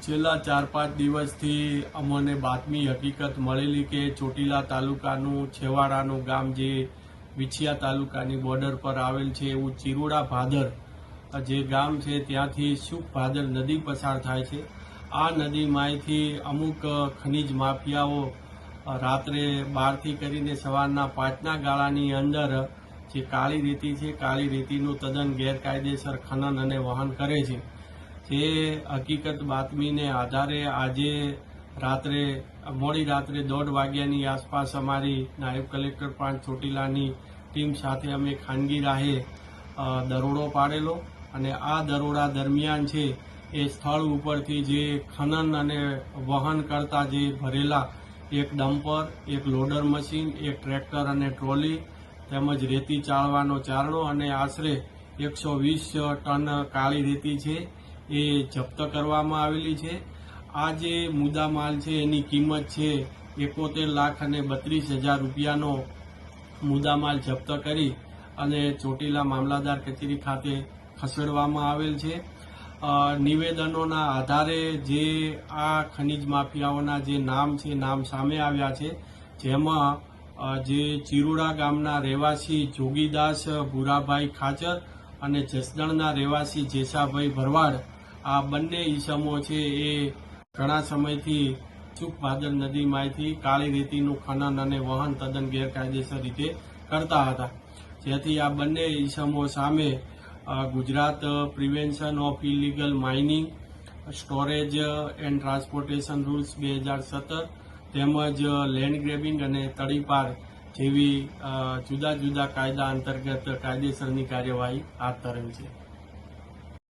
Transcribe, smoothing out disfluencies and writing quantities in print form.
છેલ્લા 4-5 દિવસથી અમને બાતમી હકીકત મળેલી કે ચોટીલા તાલુકાનું છેવાડાનું ગામ જે વિછિયા તાલુકાની બોર્ડર પર આવેલ છે એવું ચિરોડા ભાદર જે ગામ છે ત્યાંથી શુક ભાદર નદી પસાર થાય છે। આ નદીમાંથી અમુક ખનીજ માફિયાઓ રાત્રે 12થી કરીને સવારના 5ના ગાળાની અંદર જે કાળી રેતી છે કાળી રેતીનું તદ્દન ગેરકાયદેસર ખનન અને વહન કરે છે। જે હકીકત બાતમીને આધારે આજે મોડી રાત્રે 1:30 વાગ્યાની આસપાસ અમારી નાયબ કલેક્ટર પ્રાંત ચોટીલાની ટીમ સાથે અમે ખાનગી રાહે દરોડો પાડેલો અને આ દરોડા દરમિયાન છે એ સ્થળ ઉપરથી જે ખનન અને વહન કરતા જે ભરેલા એક ડમ્પર, એક લોડર મશીન, એક ટ્રેક્ટર અને ટ્રોલી તેમજ રેતી ચાળવાનો ચારણો અને આશરે 120 ટન કાળી રેતી છે એ જપ્ત કરવામાં આવેલી છે। આ જે મુદ્દામાલ છે એની કિંમત છે 71,32,000 રૂપિયાનો મુદ્દામાલ જપ્ત કરી અને ચોટીલા મામલતદાર કચેરી ખાતે ખસેડવામાં આવેલ છે। નિવેદનોના આધારે જે આ ખનીજ માફિયાઓના જે નામ સામે આવ્યા છે, જેમાં જે ચિરોડા ગામના રહેવાસી જોગીદાસ ભૂરાભાઈ ખાચર અને જસદણના રહેવાસી જેસાભાઈ ભરવાડ, આ બંને ઈસમો છે એ ઘણા સમયથી શુક ભાદર નદીમાંથી કાળી રેતીનું ખનન અને વહન તદ્દન ગેરકાયદેસર રીતે કરતા હતા, જેથી આ બંને ઈસમો સામે Gujarat prevention of illegal mining, storage and transportation rules 2017 તેમજ લેન્ડ ગ્રેબિંગ અને તડીપાર જેવી જુદા જુદા કાયદા અંતર્ગત કાયદેસરની કાર્યવાહી હાથ ધરેલ છે।